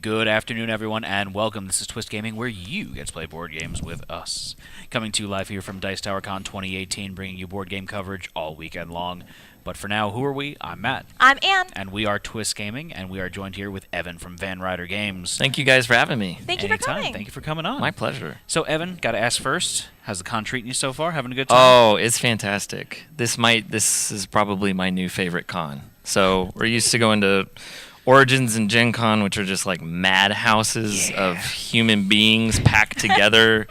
Good afternoon, everyone, and welcome. This is Twist Gaming, where you get to play board games with us. Coming to you live here from Dice Tower Con 2018, bringing you board game coverage all weekend long. But for now, who are we? I'm Matt. I'm Ann. And we are Twist Gaming, and we are joined here with Evan from Ryder Games. Thank you guys for having me. Thank you for coming. Thank you for coming on. My pleasure. So, Evan, got to ask first, how's the con treating you so far? Having a good time? Oh, it's fantastic. This is probably my new favorite con. So we're used to going to Origins and Gen Con, which are just like madhouses of human beings packed together,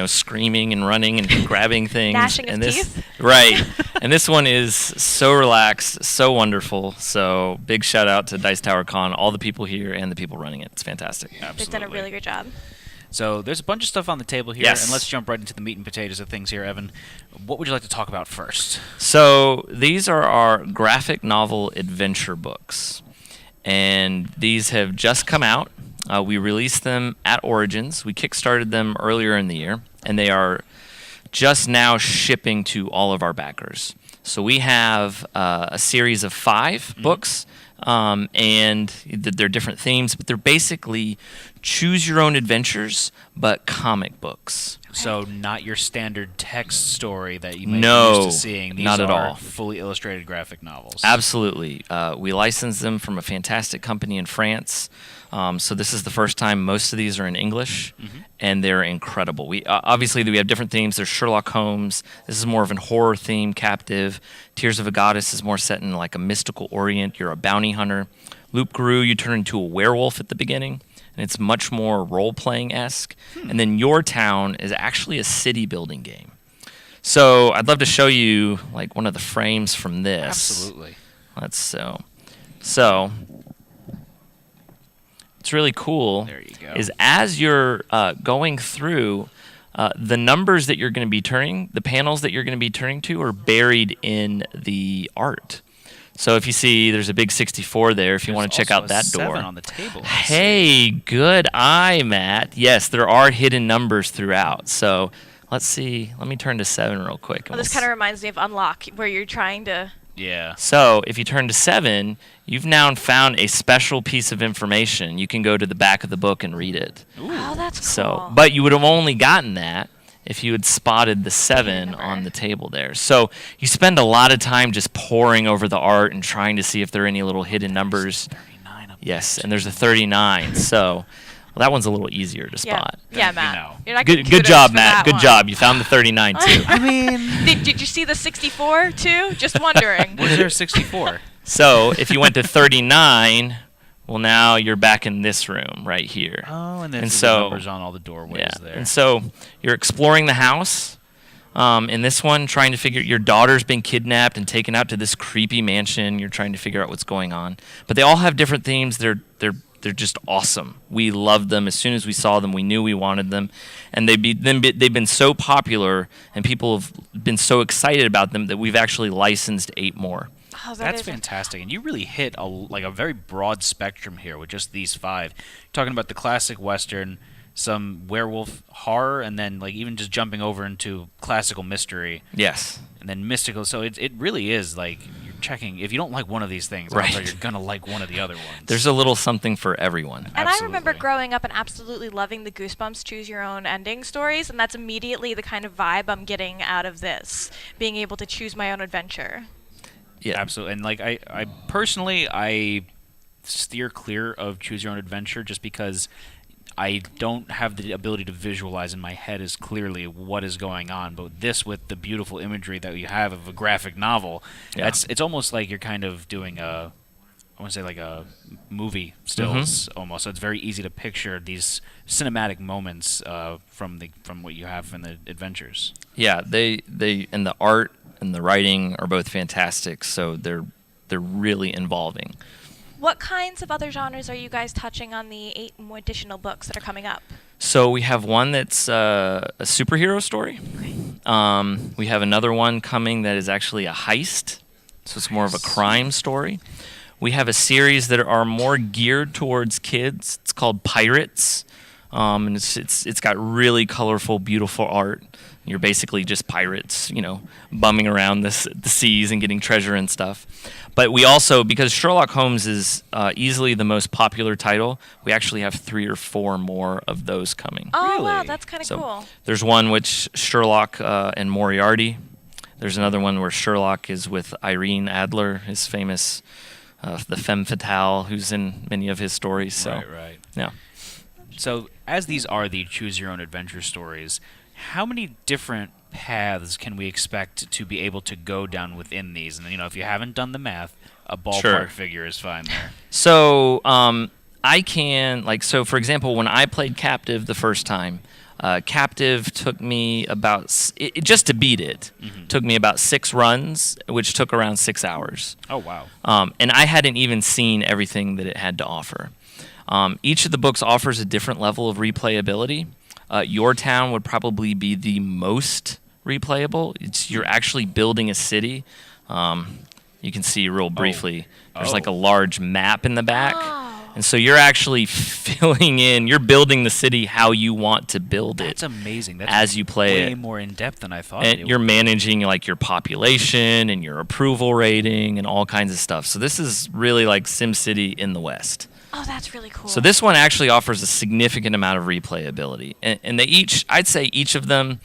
screaming and running and grabbing things. Gnashing and of teeth. Right. And this one is so relaxed, so wonderful. So big shout out to Dice Tower Con, all the people here and the people running it. It's fantastic. Absolutely. They've done a really good job. So there's a bunch of stuff on the table here, and let's jump right into the meat and potatoes of things here, Evan. What would you like to talk about first? So these are our graphic novel adventure books, and these have just come out. We released them at Origins. We kickstarted them earlier in the year, and they are just now shipping to all of our backers. So we have a series of 5 books, and they're different themes, but they're basically choose-your-own adventures, but comic books. So not your standard text story that you might No, be used to seeing. These not at are all. fully illustrated graphic novels. Absolutely. We licensed them from a fantastic company in France. So this is the first time most of these are in English, and they're incredible. We obviously we have different themes. There's Sherlock Holmes. This is more of a horror theme, Captive. Tears of a Goddess is more set in like a mystical orient. You're a bounty hunter. Loop Guru, you turn into a werewolf at the beginning, and it's much more role-playing-esque. And then Your Town is actually a city-building game. So I'd love to show you like one of the frames from this. Absolutely. So what's really cool There you go. is as you're going through, the numbers that you're going to be turning, the panels that you're going to be turning to are buried in the art. So if you see there's a big 64 there, if you want to check out that door. 7 on the table. Hey, good eye, Matt. Yes, there are hidden numbers throughout. So let's see. Let me turn to 7 real quick. Well, this kind of reminds me of Unlock, where you're trying to... Yeah. So if you turn to 7, you've now found a special piece of information. You can go to the back of the book and read it. Ooh. Oh, that's cool. So, but you would have only gotten that if you had spotted the 7 on the table there. So you spend a lot of time just poring over the art and trying to see if there are any little hidden numbers. 39 up Yes, and there's a 39. So that one's a little easier to Yeah, spot. yeah, You Matt. know. You're not getting Good kudos job, for Matt. that Good one. job. You found the 39 too. I mean, Did you see the 64 too? Just wondering. was there a 64? So if you went to 39, well, now you're back in this room right here. Oh, and then And the so- numbers on all the doorways there. And so you're exploring the house. In this one, trying to figure your daughter's been kidnapped and taken out to this creepy mansion. You're trying to figure out what's going on. But they all have different themes. They're just awesome. We loved them. As soon as we saw them, we knew we wanted them. And they've been so popular, and people have been so excited about them that we've actually licensed 8 more. Oh, That's fantastic, and you really hit a very broad spectrum here with just these 5. You're talking about the classic Western, some werewolf horror, and then like even just jumping over into classical mystery, Yes. and then mystical. So it really is like you're checking. If you don't like one of these things, Right. you're gonna like one of the other ones. There's a little something for everyone. And I remember Absolutely. growing up and absolutely loving the Goosebumps choose your own ending stories, and that's immediately the kind of vibe I'm getting out of this, being able to choose my own adventure. Yeah. Absolutely, and like I personally I steer clear of choose your own adventure just because I don't have the ability to visualize in my head as clearly what is going on. But this, with the beautiful imagery that you have of a graphic novel, Yeah. it's almost like you're kind of doing I want to say like a movie stills almost. So it's very easy to picture these cinematic moments from what you have in the adventures. Yeah, they and the art and the writing are both fantastic, so they're really involving. What kinds of other genres are you guys touching on the 8 more additional books that are coming up? So we have one that's a superhero story. We have another one coming that is actually a heist, so it's more of a crime story. We have a series that are more geared towards kids. It's called Pirates, and it's got really colorful, beautiful art. You're basically just pirates, bumming around the seas and getting treasure and stuff. But we also, because Sherlock Holmes is easily the most popular title, we actually have 3 or 4 more of those coming. Oh, wow, Really? that's kind of So cool. there's one which Sherlock and Moriarty. There's another one where Sherlock is with Irene Adler, his famous the femme fatale, who's in many of his stories. So Right. yeah. So, as these are the choose your own adventure stories, how many different paths can we expect to be able to go down within these? And if you haven't done the math, a ballpark Sure. figure is fine there. So I can for example, when I played Captive the first time, Captive took me about just to beat it. Took me about 6 runs, which took around 6 hours. Oh wow. And I hadn't even seen everything that it had to offer. Each of the books offers a different level of replayability. Your Town would probably be the most replayable. You're actually building a city. You can see real briefly. There's like a large map in the back. Oh. And so you're actually you're building the city how you want to build it. That's amazing. That's as you play way it. more in depth than I thought. And you're managing like your population and your approval rating and all kinds of stuff. So this is really like SimCity in the West. Oh, that's really cool. So this one actually offers a significant amount of replayability, and I'd say each of them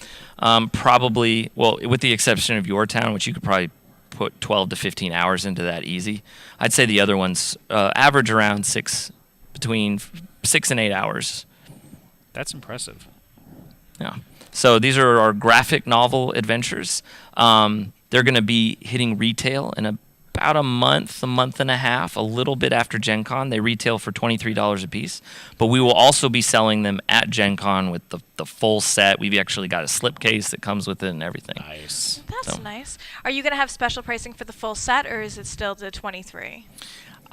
probably, well, with the exception of Your Town, which you could probably put 12 to 15 hours into that easy. I'd say the other ones average around between 6 and 8 hours. That's impressive. Yeah. So these are our graphic novel adventures. They're going to be hitting retail in about a month and a half, a little bit after Gen Con. They retail for $23 a piece, but we will also be selling them at Gen Con with the full set. We've actually got a slipcase that comes with it and everything. Nice. That's So. nice. Are you going to have special pricing for the full set, or is it still the 23?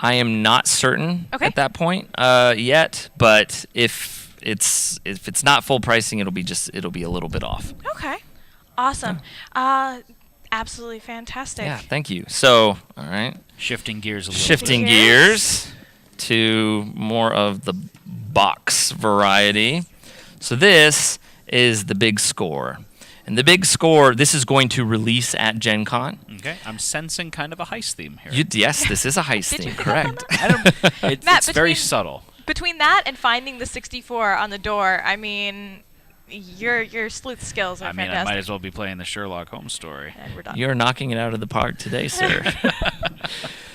I am not certain Okay. at that point yet, but if it's not full pricing, it'll be a little bit off. Okay. Awesome. Absolutely fantastic. Yeah, thank you. So, all right. Shifting gears a little Shifting bit. gears to more of the box variety. So this is the Big Score. And the Big Score, this is going to release at Gen Con. Okay, I'm sensing kind of a heist theme here. Yes, this is a heist Did you theme, pick up on correct. It's Matt, very between- subtle. Between that and finding the 64 on the door, I mean, your sleuth skills are I mean, I fantastic. might as well be playing the Sherlock Holmes story. And we're done. You're knocking it out of the park today, sir.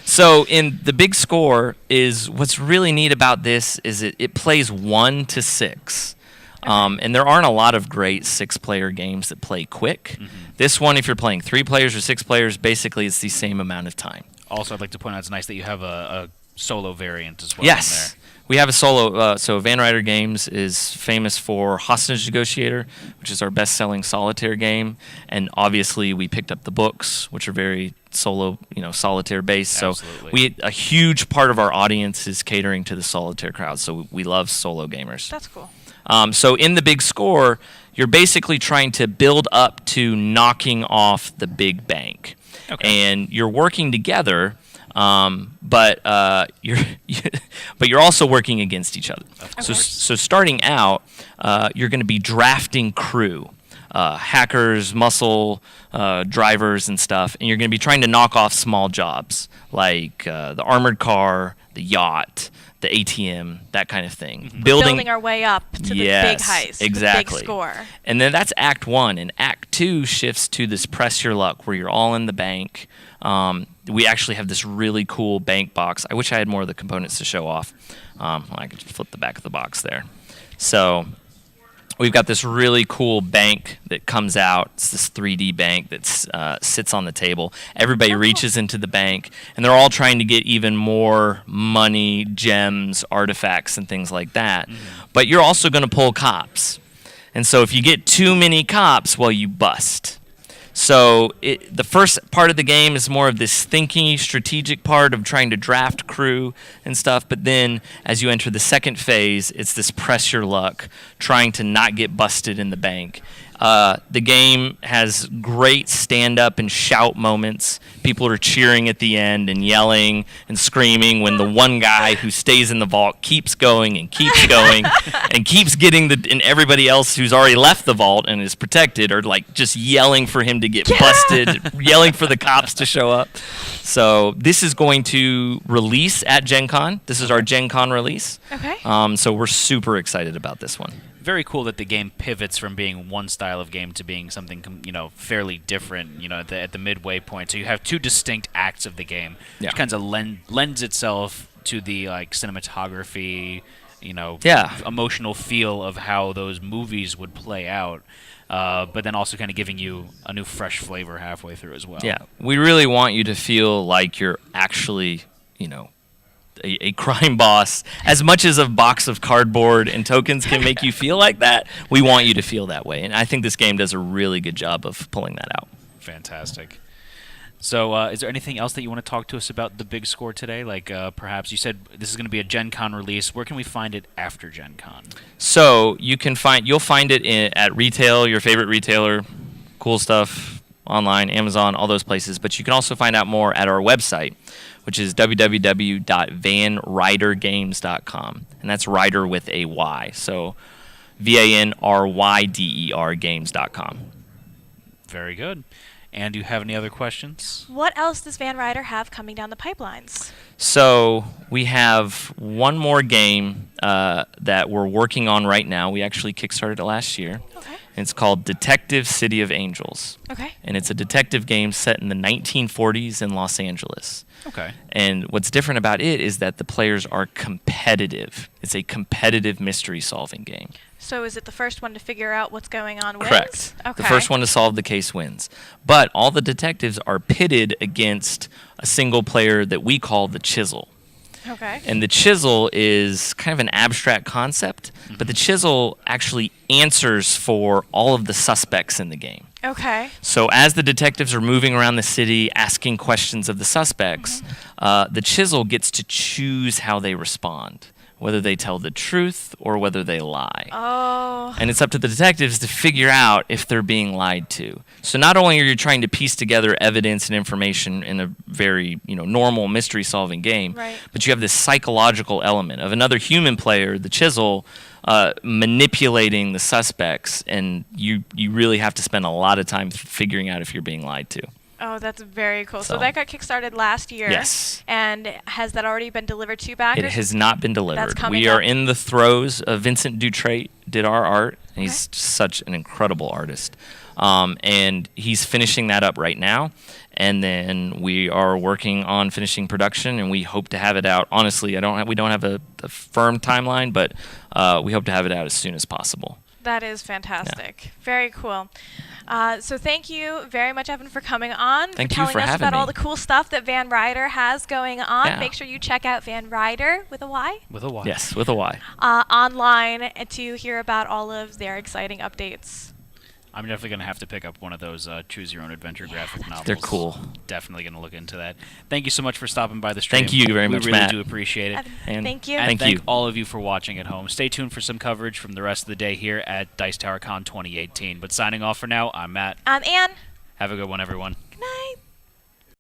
So in the Big Score is what's really neat about this is it plays 1 to 6. And there aren't a lot of great 6-player games that play quick. This one, if you're playing 3 players or 6 players, basically it's the same amount of time. Also, I'd like to point out it's nice that you have a solo variant as well. Yes. We have a solo. So Van Ryder Games is famous for Hostage Negotiator, which is our best-selling solitaire game, and obviously we picked up the books, which are very solitaire based. Absolutely. So a huge part of our audience is catering to the solitaire crowd. So we love solo gamers. That's cool. So in the Big Score, you're basically trying to build up to knocking off the big bank, and you're working together. But you're also working against each other. So starting out, you're going to be drafting crew, hackers, muscle drivers, and stuff, and you're going to be trying to knock off small jobs like the armored car, the yacht, the ATM, that kind of thing. Building our way up to the big Yes, heist, exactly. the big score. And then that's Act 1, and Act 2 shifts to this press your luck, where you're all in the bank. We actually have this really cool bank box. I wish I had more of the components to show off. I could just flip the back of the box there. So we've got this really cool bank that comes out. It's this 3D bank that sits on the table. Everybody reaches into the bank, and they're all trying to get even more money, gems, artifacts, and things like that. But you're also going to pull cops. And so if you get too many cops, well, you bust. So the first part of the game is more of this thinky, strategic part of trying to draft crew and stuff. But then as you enter the second phase, it's this press your luck, trying to not get busted in the bank. The game has great stand-up and shout moments. People are cheering at the end and yelling and screaming when the one guy who stays in the vault keeps going and keeps going and keeps getting and everybody else who's already left the vault and is protected are like just yelling for him to get busted, yelling for the cops to show up. So this is going to release at Gen Con. This is our Gen Con release. Okay. So we're super excited about this one. Very cool that the game pivots from being one style of game to being something fairly different. At the midway point, so you have two distinct acts of the game, which kind of lends itself to the cinematography, emotional feel of how those movies would play out. But then also kind of giving you a new fresh flavor halfway through as well. Yeah, we really want you to feel like you're actually, a crime boss. As much as a box of cardboard and tokens can make you feel like that, we want you to feel that way. And I think this game does a really good job of pulling that out. Fantastic. So is there anything else that you want to talk to us about the big score today? Like perhaps you said this is going to be a Gen Con release. Where can we find it after Gen Con? So you'll find it at retail, your favorite retailer, cool stuff, online, Amazon, all those places. But you can also find out more at our website, which is www.vanrydergames.com. And that's Ryder with a Y. So VANRYDER games.com. Very good. And do you have any other questions? What else does Van Ryder have coming down the pipelines? So we have one more game that we're working on right now. We actually kickstarted it last year. Okay. And it's called Detective City of Angels. Okay. And it's a detective game set in the 1940s in Los Angeles. Okay. And what's different about it is that the players are competitive. It's a competitive mystery-solving game. So is it the first one to figure out what's going on wins? Correct. Okay. The first one to solve the case wins. But all the detectives are pitted against a single player that we call the Chisel. Okay. And the Chisel is kind of an abstract concept, but the Chisel actually answers for all of the suspects in the game. Okay. So as the detectives are moving around the city asking questions of the suspects, the Chisel gets to choose how they respond, whether they tell the truth or whether they lie. Oh. And it's up to the detectives to figure out if they're being lied to. So not only are you trying to piece together evidence and information in a very, normal mystery-solving game, right, but you have this psychological element of another human player, the Chisel, manipulating the suspects, and you really have to spend a lot of time figuring out if you're being lied to. Oh, that's very cool. So So- that got kickstarted last year. Yes. And has that already been delivered to backers? It has not been delivered. That's coming We are up. in the throes of Vincent Dutrait did our art. And he's such an incredible artist. And he's finishing that up right now. And then we are working on finishing production, and we hope to have it out. Honestly, we don't have a firm timeline, but we hope to have it out as soon as possible. That is fantastic. Very cool. So thank you very much, Evan, for coming on. Thank you telling for us having about all me. the cool stuff that Van Ryder has going on. Yeah. Make sure you check out Van Ryder with a Y With a Y. Yes, with a Y. online to hear about all of their exciting updates. I'm definitely going to have to pick up one of those Choose Your Own Adventure graphic novels. They're cool. Definitely going to look into that. Thank you so much for stopping by the stream. Thank you very much, We really Matt. do appreciate it. Evan, And thank you. And Thank you. all of you for watching at home. Stay tuned for some coverage from the rest of the day here at Dice Tower Con 2018. But signing off for now, I'm Matt. I'm Anne. Have a good one, everyone. Good night.